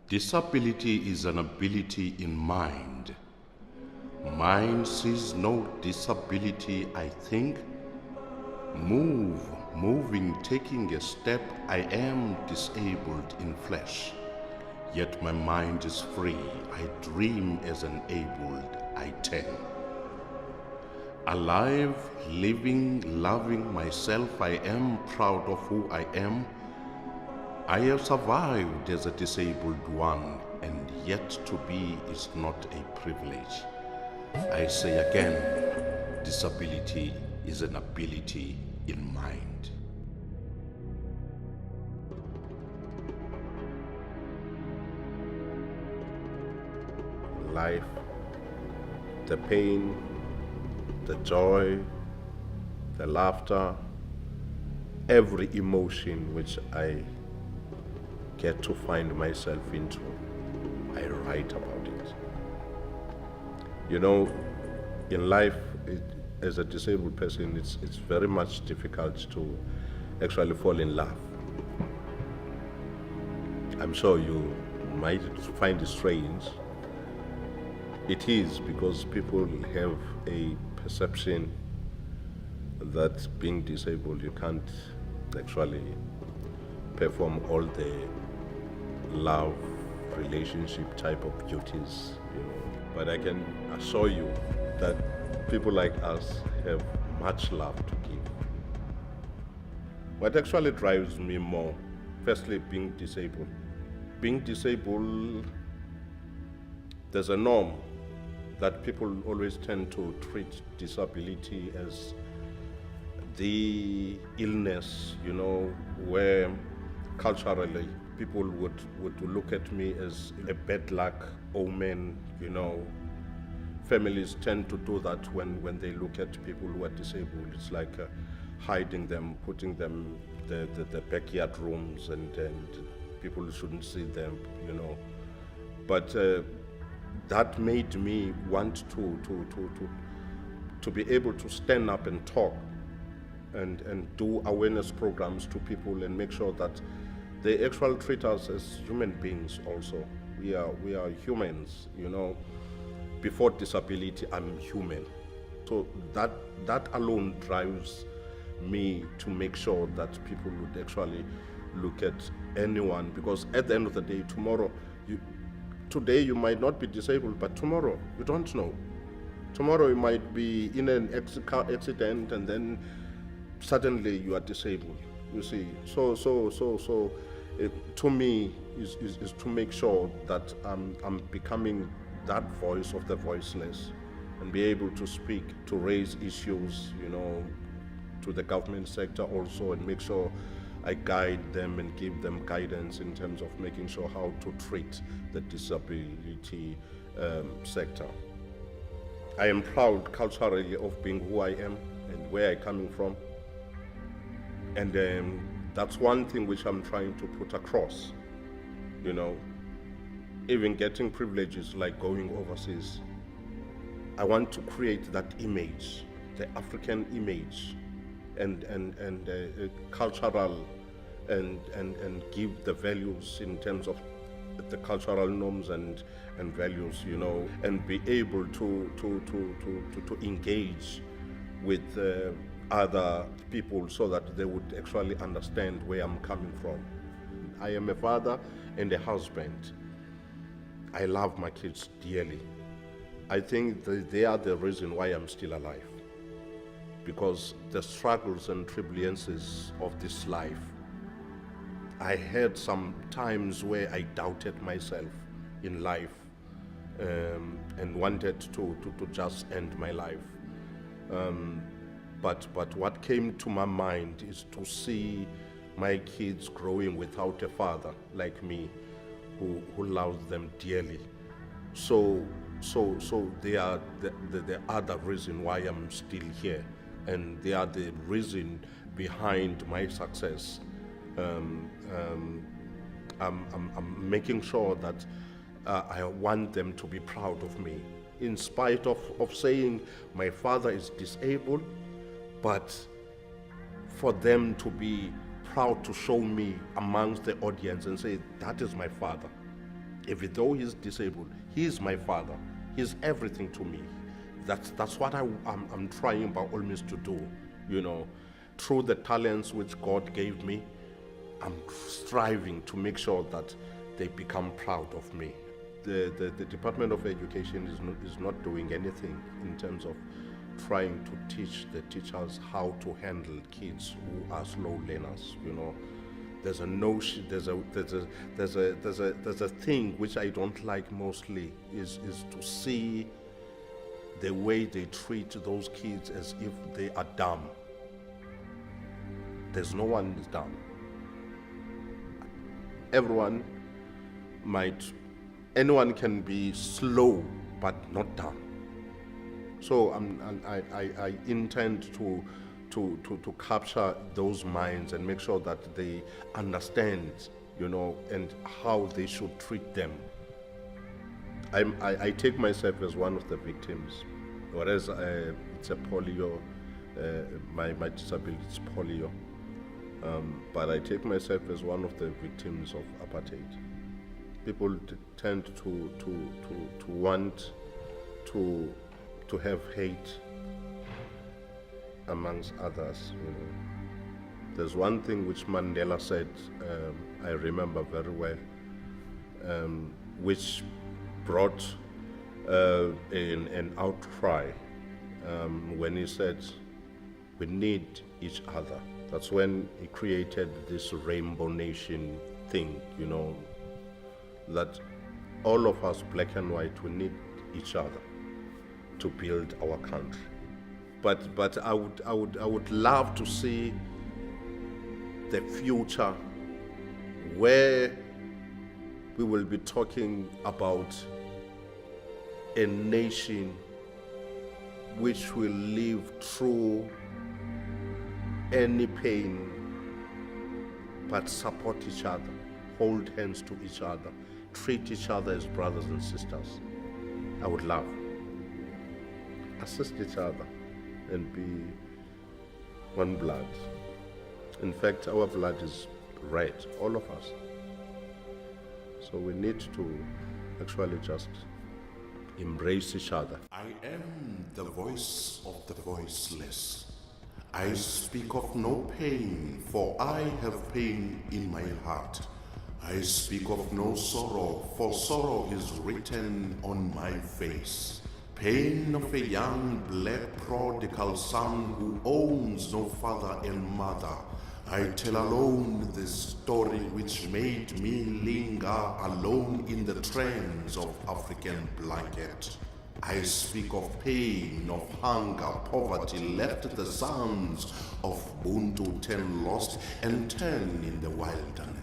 Disability is an ability in mind. Mind sees no disability, I think. Moving, taking a step, I am disabled in flesh. Yet my mind is free, I dream as enabled, I tend. Alive, living, loving myself, I am proud of who I am. I have survived as a disabled one, and yet to be is not a privilege. I say again, disability is an ability in mind. Life, the pain, the joy, the laughter, every emotion which I get to find myself into, I write about it. You know, in life, as a disabled person, it's very much difficult to actually fall in love. I'm sure you might find it strange. It is because people have a perception that being disabled, you can't actually perform all the love, relationship type of duties, you know. But I can assure you that people like us have much love to give. What actually drives me more, firstly, being disabled. Being disabled, there's a norm that people always tend to treat disability as the illness, you know, where culturally people would look at me as a bad luck omen, you know. Families tend to do that when they look at people who are disabled. It's like hiding them, putting them the backyard rooms, and people shouldn't see them, you know. But that made me want to be able to stand up and talk and do awareness programs to people and make sure that they actually treat us as human beings also. We are humans, you know. Before disability, I'm human. So that alone drives me to make sure that people would actually look at anyone, because at the end of the day, today you might not be disabled, but tomorrow you don't know. Tomorrow you might be in an accident and then suddenly you are disabled, you see. So to me is to make sure that I'm becoming that voice of the voiceless and be able to speak, to raise issues, you know, to the government sector also, and make sure I guide them and give them guidance in terms of making sure how to treat the disability sector. I am proud culturally of being who I am and where I'm coming from. And that's one thing which I'm trying to put across, you know. Even getting privileges like going overseas, I want to create that image, the African image, and cultural, and give the values in terms of the cultural norms and values, you know, and be able to engage with other people so that they would actually understand where I'm coming from. I am a father and a husband. I love my kids dearly. I think that they are the reason why I'm still alive, because the struggles and tribulations of this life, I had some times where I doubted myself in life and wanted to just end my life. But what came to my mind is to see my kids growing without a father like me, who loves them dearly. So they are the other reason why I'm still here, and they are the reason behind my success. I'm making sure that I want them to be proud of me, in spite of saying my father is disabled, but for them to be proud to show me amongst the audience and say, that is my father. Even though he's disabled, he's my father. He's everything to me. That's what I'm trying by all means to do, you know. Through the talents which God gave me, I'm striving to make sure that they become proud of me. The Department of Education is not doing anything in terms of trying to teach the teachers how to handle kids who are slow learners, you know. There's a notion, there's a thing which I don't like mostly is to see the way they treat those kids as if they are dumb. There's no one is dumb. Anyone can be slow but not dumb. So I intend to capture those minds and make sure that they understand, you know, and how they should treat them. I take myself as one of the victims, whereas it's a polio, my disability is polio, but I take myself as one of the victims of apartheid. People tend to want to have hate amongst others, you know. There's one thing which Mandela said, I remember very well, which brought an outcry when he said, we need each other. That's when he created this Rainbow Nation thing, you know, that all of us, black and white, we need each other to build our country. But I would love to see the future where we will be talking about a nation which will live through any pain but support each other, hold hands to each other, treat each other as brothers and sisters. I would love. Assist each other and be one blood. In fact, our blood is red, all of us. So we need to actually just embrace each other. I am the voice of the voiceless. I speak of no pain, for I have pain in my heart. I speak of no sorrow, for sorrow is written on my face. Pain of a young black prodigal son who owns no father and mother. I tell alone the story which made me linger alone in the trance of African blanket. I speak of pain, of hunger, poverty, left the sons of Buntu turn lost and turn in the wilderness.